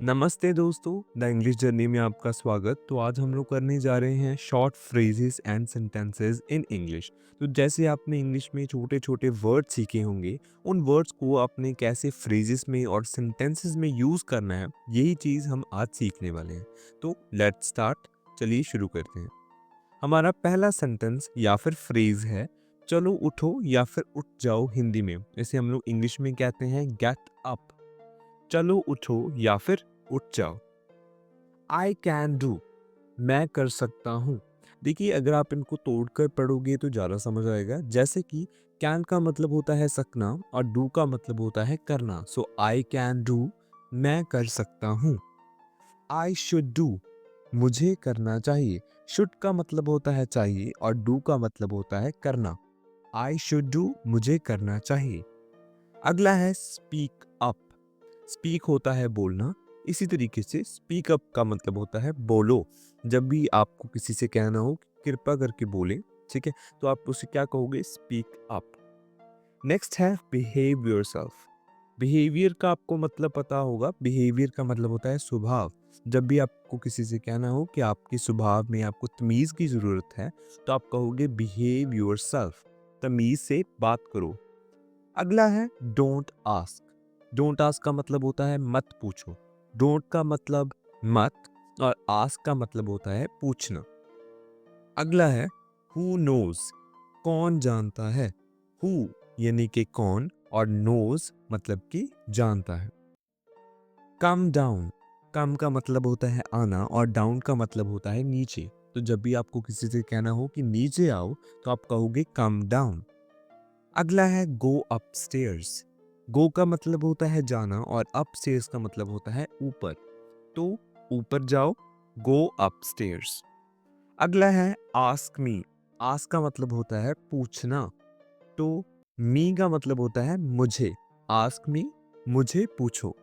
नमस्ते दोस्तों, the English journey में आपका स्वागत। तो आज हम लोग करने जा रहे हैं short phrases and sentences in English. तो जैसे आपने इंग्लिश में छोटे छोटे वर्ड सीखे होंगे, उन वर्ड्स को आपने कैसे फ्रेजेस में और सेंटेंसेस में यूज़ करना है, यही चीज़ हम आज सीखने वाले हैं। तो लेट्स स्टार्ट, चलिए शुरू करते हैं। हमारा पहला सेंटेंस या फिर फ्रेज है, चलो उठो या फिर उठ जाओ हिंदी में। जैसे हम लोग इंग्लिश में कहते हैं गेट अप। चलो उठो या फिर उठ जाओ। आई कैन डू, मैं कर सकता हूँ। देखिए, अगर आप इनको तोड़कर पढ़ोगे तो ज़्यादा समझ आएगा। जैसे कि कैन का मतलब होता है सकना और डू का मतलब होता है करना। सो आई कैन डू, मैं कर सकता हूँ। आई शुड डू, मुझे करना चाहिए। शुड का मतलब होता है चाहिए और डू का मतलब होता है करना। आई शुड डू, मुझे करना चाहिए। अगला है स्पीक अप। स्पीक होता है बोलना, इसी तरीके से स्पीक अप का मतलब होता है बोलो। जब भी आपको किसी से कहना हो कि कृपा करके बोले, ठीक है, तो आप उसे क्या कहोगे? Speak up. नेक्स्ट है बिहेव योरसेल्फ। बिहेवियर का आपको मतलब पता होगा। बिहेवियर का मतलब होता है स्वभाव। जब भी आपको किसी से कहना हो कि आपके स्वभाव में आपको तमीज़ की ज़रूरत है, तो आप कहोगे बिहेव योरसेल्फ। तमीज़ से बात करो। अगला है डोंट आस्क। डोंट आस्क का मतलब होता है मत पूछो। डोंट का मतलब मत और आस्क का मतलब होता है पूछना। अगला है हु नोज। कौन जानता है। हु यानी कि कौन और नोज मतलब कि जानता है। Come down. कम का मतलब होता है आना और डाउन का मतलब होता है नीचे। तो जब भी आपको किसी से कहना हो कि नीचे आओ, तो आप कहोगे कम डाउन। अगला है गो अपस्टेयर्स। गो का मतलब होता है जाना और अपस्टेयर्स का मतलब होता है ऊपर। तो ऊपर जाओ, गो अपस्टेयर्स। अगला है आस्क मी। आस्क का मतलब होता है पूछना। तो मी का मतलब होता है मुझे। आस्क मी, मुझे पूछो।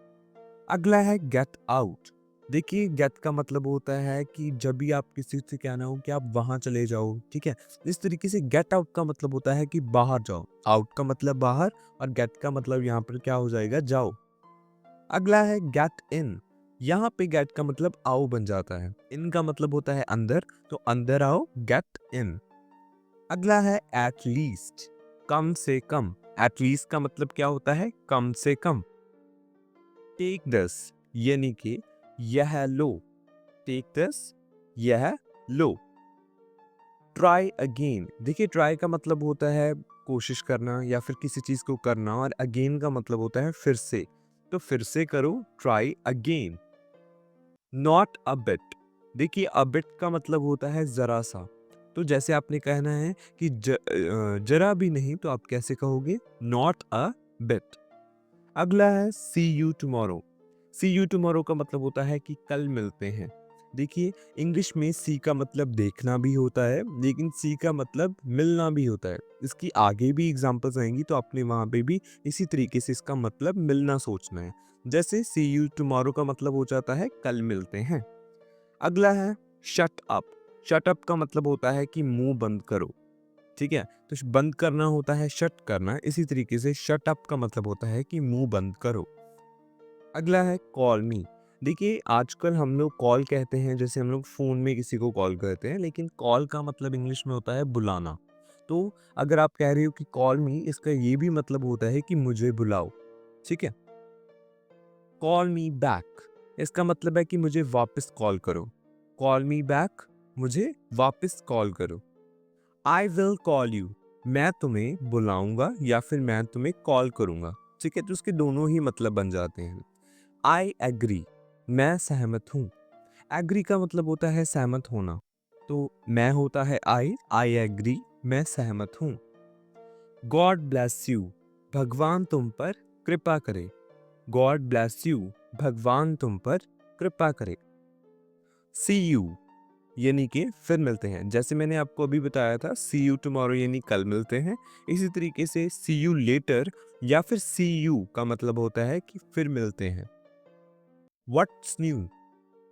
अगला है गेट आउट। देखिए, गेट का मतलब होता है कि जब भी आप किसी से कहना हो कि आप वहां चले जाओ, ठीक है। इस तरीके से गेट आउट का मतलब होता है कि बाहर जाओ। आउट का मतलब बाहर और गेट का मतलब यहाँ पर क्या हो जाएगा? जाओ। अगला है गेट इन। यहाँ पे गेट का मतलब आओ बन जाता है। इन का मतलब होता है अंदर, तो अंदर आओ, गेट इन। अगला है एट लीस्ट। कम से कम। एट लीस्ट का मतलब क्या होता है? कम से कम। टेक दस यानी कि यह लो। टेक दस, यह लो। Try again. देखिए, ट्राई का मतलब होता है कोशिश करना या फिर किसी चीज को करना और अगेन का मतलब होता है फिर से। तो फिर से करो, try again. Not a bit. देखिए, अ बिट का मतलब होता है जरा सा। तो जैसे आपने कहना है कि जरा भी नहीं, तो आप कैसे कहोगे? Not a bit. अगला है see you tomorrow. See you tomorrow का मतलब होता है कि कल मिलते हैं। देखिए, इंग्लिश में सी का मतलब देखना भी होता है, लेकिन सी का मतलब मिलना भी होता है। इसकी आगे भी एग्जांपल्स आएंगी, तो आपने वहां पे भी इसी तरीके से इसका मतलब मिलना सोचना है। जैसे सी यू टुमारो का मतलब हो जाता है कल मिलते हैं। अगला है शट अप। शट अप का मतलब होता है कि मुंह बंद करो, ठीक है। तो बंद करना होता है शट करना, इसी तरीके से शट अप का मतलब होता है कि मुंह बंद करो। अगला है कॉल मी। देखिए, आजकल हम लोग कॉल कहते हैं, जैसे हम लोग फोन में किसी को कॉल करते हैं, लेकिन कॉल का मतलब इंग्लिश में होता है बुलाना। तो अगर आप कह रहे हो कि कॉल मी, इसका ये भी मतलब होता है कि मुझे बुलाओ, ठीक है। कॉल मी बैक, इसका मतलब है कि मुझे वापस कॉल करो। कॉल मी बैक, मुझे वापस कॉल करो। आई विल कॉल यू, मैं तुम्हें बुलाऊंगा या फिर मैं तुम्हें कॉल करूंगा, ठीक है। तो उसके दोनों ही मतलब बन जाते हैं। आई एग्री, मैं सहमत हूँ। एग्री का मतलब होता है सहमत होना। तो मैं होता है आई एग्री, मैं सहमत हूँ। गॉड ब्लेस यू, भगवान तुम पर कृपा करे। गॉड ब्लेस यू, भगवान तुम पर कृपा करे। सी यू यानी कि फिर मिलते हैं। जैसे मैंने आपको अभी बताया था, सी यू टुमारो यानी कल मिलते हैं। इसी तरीके से सी यू लेटर या फिर सी यू का मतलब होता है कि फिर मिलते हैं। व्हाट्स न्यू,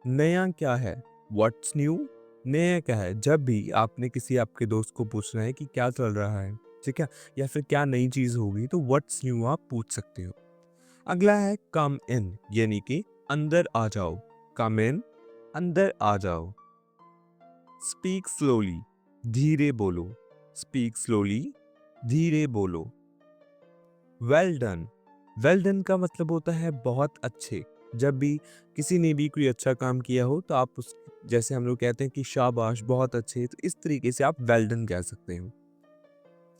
नया क्या है। व्हाट्स न्यू, नया क्या है। जब भी आपने किसी आपके दोस्त को पूछना है कि क्या चल रहा है, ठीक है, या फिर क्या नई चीज होगी, तो व्हाट्स न्यू आप पूछ सकते हो। अगला है कम इन यानी कि अंदर आ जाओ, कम इन, अंदर आ जाओ। स्पीक स्लोली, धीरे बोलो, स्पीक स्लोली, धीरे बोलो। वेल डन, वेल डन का मतलब होता है बहुत अच्छे। जब भी किसी ने भी कोई अच्छा काम किया हो तो आप उस, जैसे हम लोग कहते हैं कि शाबाश, बहुत अच्छे, तो इस तरीके से आप वेल डन कह सकते हो।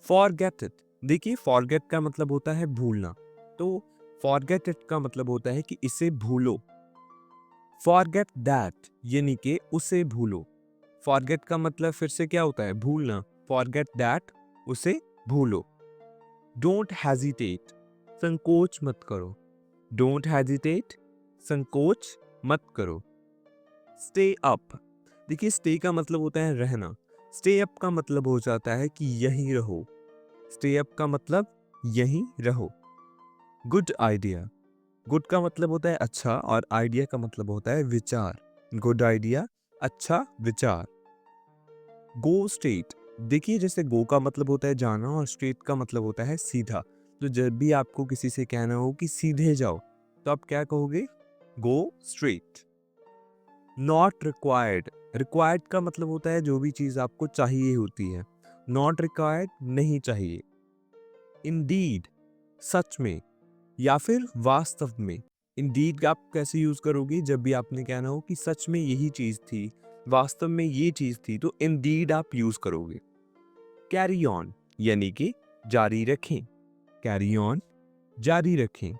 फॉरगेट इट, देखिए फॉरगेट का मतलब होता है भूलना, तो फॉरगेट इट का मतलब होता है कि इसे भूलो। फॉरगेट दैट यानी कि उसे भूलो। फॉरगेट का मतलब फिर से क्या होता है, भूलना। फॉरगेट दैट, उसे भूलो। डोंट हेजिटेट, संकोच मत करो। डोंट हेजिटेट, संकोच मत करो। स्टे अप, देखिए स्टे का मतलब होता है रहना, स्टे अप का मतलब हो जाता है कि यहीं रहो। स्टे अप का मतलब यहीं रहो। गुड आइडिया, गुड का मतलब होता है अच्छा और आइडिया का मतलब होता है विचार। गुड आइडिया, अच्छा विचार। गो स्ट्रेट, देखिए जैसे गो का मतलब होता है जाना और स्ट्रेट का मतलब होता है सीधा। तो जब भी आपको किसी से कहना हो कि सीधे जाओ तो आप क्या कहोगे, go straight. Not required, required का मतलब होता है जो भी चीज आपको चाहिए होती है। नॉट रिक्वायर्ड, नहीं चाहिए। इंडीड, सच में या फिर वास्तव में। इंडीड आप कैसे यूज करोगे, जब भी आपने कहना हो कि सच में यही चीज थी, वास्तव में ये चीज थी, तो इंडीड आप यूज करोगे। कैरी ऑन यानी कि जारी रखें। कैरी ऑन, जारी रखें।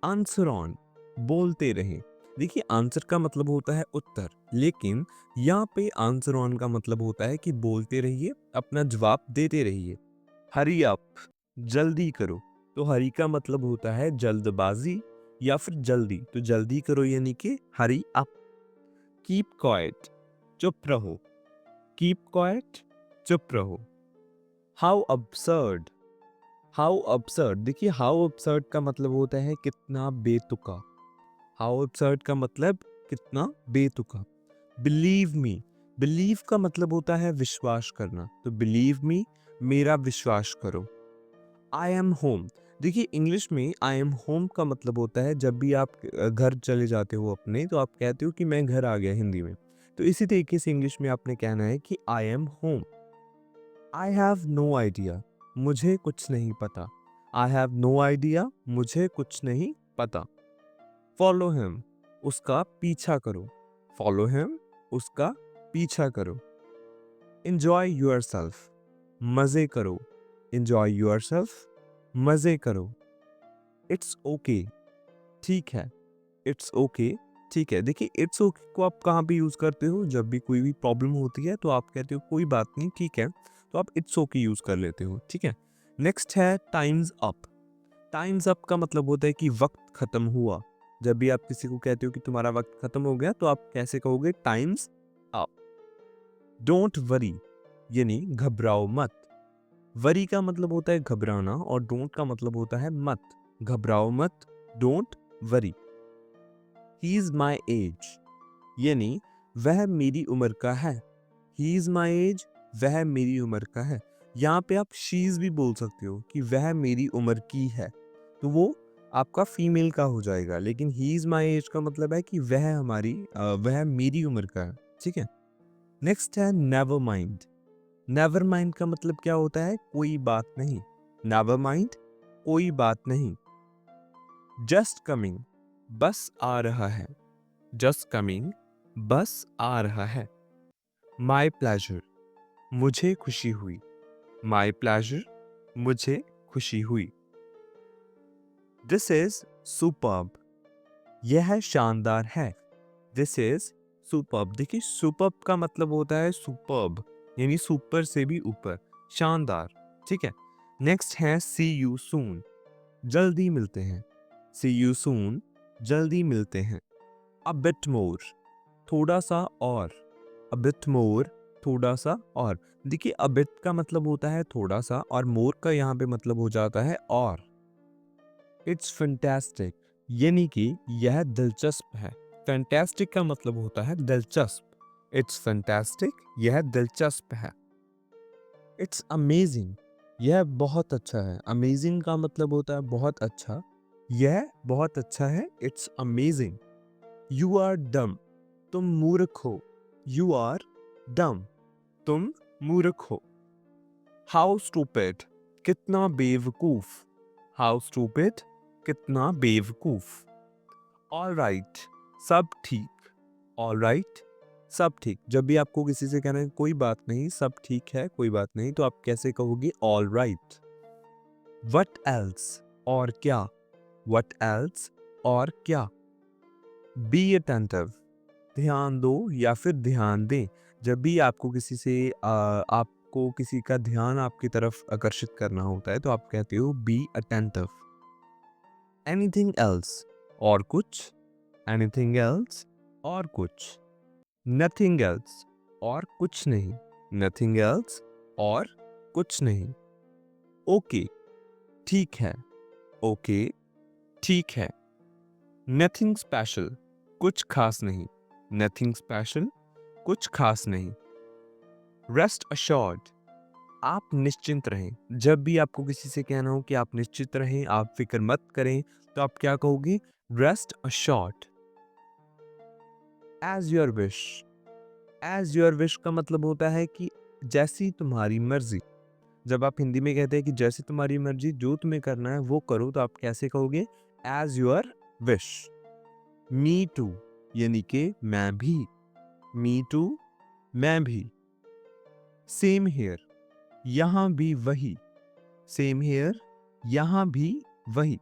आंसर ऑन, बोलते रहें। देखिए आंसर का मतलब होता है उत्तर, लेकिन यहाँ पे आंसर ऑन का मतलब होता है कि बोलते रहिए, अपना जवाब देते रहिए। हरी अप, जल्दी करो। तो हरी का मतलब होता है जल्दबाजी या फिर जल्दी, तो जल्दी करो यानी कि हरी अप। कीप क्वाइट, चुप रहो। कीप क्वाइट, चुप रहो। हाउ अब्सर्ड, हाउ अब्सर्ड, देखिए हाउ अब्सर्ड का मतलब होता है कितना बेतुका। हाउ अब्सर्ड का मतलब कितना बेतुका। बिलीव मी, बिलीव का मतलब होता है विश्वास करना, तो बिलीव मी, मेरा विश्वास करो। आई एम होम, देखिए इंग्लिश में आई एम होम का मतलब होता है जब भी आप घर चले जाते हो अपने, तो आप कहते हो कि मैं घर आ गया हिंदी में। तो इसी तरीके से इंग्लिश में आपने कहना है कि I am home. I have no idea, मुझे कुछ नहीं पता। आई हैव नो आइडिया, मुझे कुछ नहीं पता। फॉलो हिम, उसका पीछा करो। फॉलो हिम, उसका पीछा करो। इंजॉय योर सेल्फ, मजे करो। इंजॉय योर सेल्फ, मजे करो। इट्स ओके, ठीक है। इट्स ओके, ठीक है। देखिए इट्स ओके को आप कहाँ पे यूज करते हो, जब भी कोई भी प्रॉब्लम होती है तो आप कहते हो कोई बात नहीं, ठीक है, तो आप इट्स ओके यूज कर लेते हो, ठीक है। नेक्स्ट है टाइम्स अप। टाइम्स अप का मतलब होता है कि वक्त खत्म हुआ। जब भी आप किसी को कहते हो कि तुम्हारा वक्त खत्म हो गया तो आप कैसे कहोगे, टाइम्स अप। डोंट वरी यानी घबराओ मत। वरी का मतलब होता है घबराना और डोंट का मतलब होता है मत। घबराओ मत, don't worry. He is my age यानी वह मेरी उम्र का है। ही इज माई एज, वह मेरी उम्र का है। यहाँ पे आप शीज भी बोल सकते हो कि वह मेरी उम्र की है, तो वो आपका फीमेल का हो जाएगा, लेकिन ही इज माई एज का मतलब है कि वह मेरी उम्र का है, ठीक है। नेक्स्ट है नेवर माइंड। नेवर माइंड का मतलब क्या होता है, कोई बात नहीं। नेवर माइंड, कोई बात नहीं। जस्ट कमिंग, बस आ रहा है। जस्ट कमिंग, बस आ रहा है। माई प्लेजर, मुझे खुशी हुई। माई प्लेजर, मुझे खुशी हुई। दिस इज सुपर्ब, यह शानदार है। दिस इज सुपर्ब, देखिए सुपर्ब का मतलब होता है सुपर्ब यानी सुपर से भी ऊपर, शानदार, ठीक है। नेक्स्ट है सी यू सून, जल्दी मिलते हैं। सी यू सून, जल्दी मिलते हैं। अ बिट मोर, थोड़ा सा और। अ बिट मोर, थोड़ा सा और। देखिए अ बिट का मतलब होता है थोड़ा सा और मोर का यहाँ पे मतलब हो जाता है और। इट्स फैंटास्टिक यानी कि यह दिलचस्प है। फैंटास्टिक का मतलब होता है दिलचस्प। इट्स फैंटास्टिक, यह दिलचस्प है। इट्स अमेजिंग, यह बहुत अच्छा है। अमेजिंग का मतलब होता है बहुत अच्छा, यह बहुत अच्छा है। It's amazing. You are dumb, तुम मूर्ख हो। यू आर डम, तुम मूर्ख हो। हाउ स्टूपिड, कितना बेवकूफ। हाउ स्टूपिड, कितना बेवकूफ। ऑल राइट, सब ठीक। ऑल राइट, सब ठीक। जब भी आपको किसी से कहना है कोई बात नहीं, सब ठीक है, कोई बात नहीं, तो आप कैसे कहोगे? All right. वट एल्स, और क्या। वट एल्स, और क्या। बी अटेंटिव, ध्यान दो या फिर ध्यान दें। जब भी आपको किसी से आपको किसी का ध्यान आपकी तरफ आकर्षित करना होता है तो आप कहते हो बी अटेंटिव। एनीथिंग एल्स, और कुछ। एनीथिंग एल्स, और कुछ। नथिंग एल्स, और कुछ नहीं। नथिंग एल्स, और कुछ नहीं। ओके, ठीक है। ओके, ठीक है। नथिंग स्पेशल, कुछ खास नहीं। नथिंग स्पेशल, कुछ खास नहीं। रेस्ट अश्योर्ड, आप निश्चिंत रहें। जब भी आपको किसी से कहना हो कि आप निश्चित रहें, आप फिक्र मत करें, तो आप क्या कहोगे? Rest assured. As your wish, as your wish का मतलब होता है कि जैसी तुम्हारी मर्जी। जब आप हिंदी में कहते हैं कि जैसी तुम्हारी मर्जी, जो तुम्हें करना है वो करो, तो आप कैसे कहोगे? As your wish. Me too, यानी कि मैं भी। मी टू, मैं भी। सेम हियर, यहां भी वही। सेम हियर, यहां भी वही।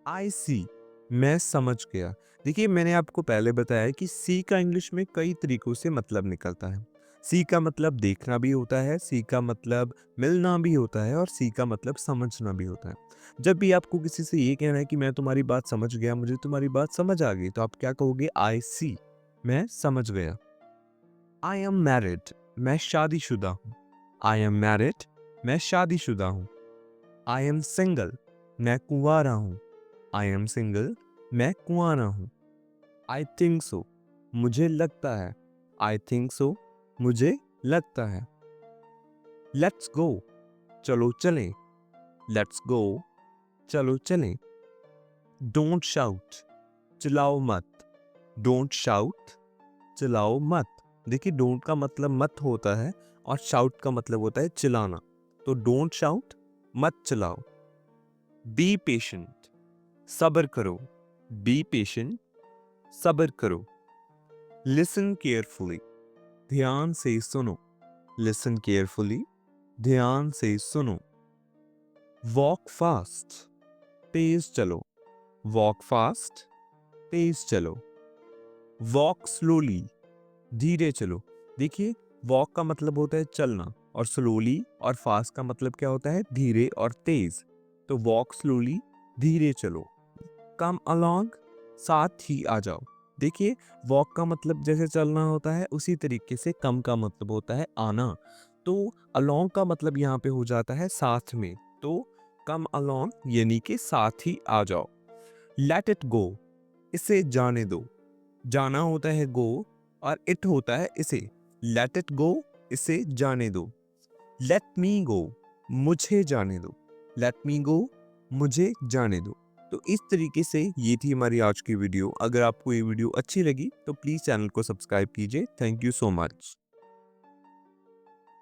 आई सी, मैं समझ गया। देखिए, मैंने आपको पहले बताया कि सी का इंग्लिश में कई तरीकों से मतलब निकलता है। सी का मतलब देखना भी होता है, सी का मतलब मिलना भी होता है, और सी का मतलब समझना भी होता है। जब भी आपको किसी से ये कहना है कि मैं तुम्हारी बात समझ गया, मुझे तुम्हारी बात समझ आ गई, तो आप क्या कहोगे? आई सी, मैं समझ गया। आई एम मैरिड, मैं शादीशुदा हूँ। आई एम मैरिड, मैं शादीशुदा हूँ। आई एम सिंगल, मैं कुंवारा हूँ। आई एम सिंगल, मैं कुंवारा हूँ। आई थिंक सो, मुझे लगता है। आई थिंक सो, मुझे लगता है। लेट्स गो, चलो चलें। लेट्स गो, चलो चलें। डोंट शाउट, चिल्लाओ मत। डोंट शाउट, चिल्लाओ मत। देखिए, डोंट का मतलब मत होता है और शाउट का मतलब होता है चिल्लाना। तो डोंट शाउट, मत चिल्लाओ। बी पेशेंट, सब्र करो। बी पेशेंट, सब्र करो। लिसन केयरफुली, ध्यान से सुनो। लिसन केयरफुली, ध्यान से सुनो। वॉक फास्ट, तेज चलो। वॉक फास्ट, तेज चलो। वॉक स्लोली, धीरे चलो। देखिए, वॉक का मतलब होता है चलना, और स्लोली और फास्ट का मतलब क्या होता है? धीरे और तेज। तो वॉक स्लोली, धीरे चलो। कम अलोंग, साथ ही आ जाओ। देखिए, वॉक का मतलब जैसे चलना होता है, उसी तरीके से कम का मतलब होता है आना। तो अलोंग का मतलब यहाँ पे हो जाता है साथ में। तो कम अलोंग यानी कि साथ ही आ जाओ। लेट इट गो, इसे जाने दो। जाना होता है गो, और इट होता है इसे। लेट इट गो, इसे जाने दो। लेट मी गो, मुझे जाने दो। लेट मी गो, मुझे जाने दो। तो इस तरीके से ये थी हमारी आज की वीडियो। अगर आपको ये वीडियो अच्छी लगी तो प्लीज़ चैनल को सब्सक्राइब कीजिए। Thank you so much.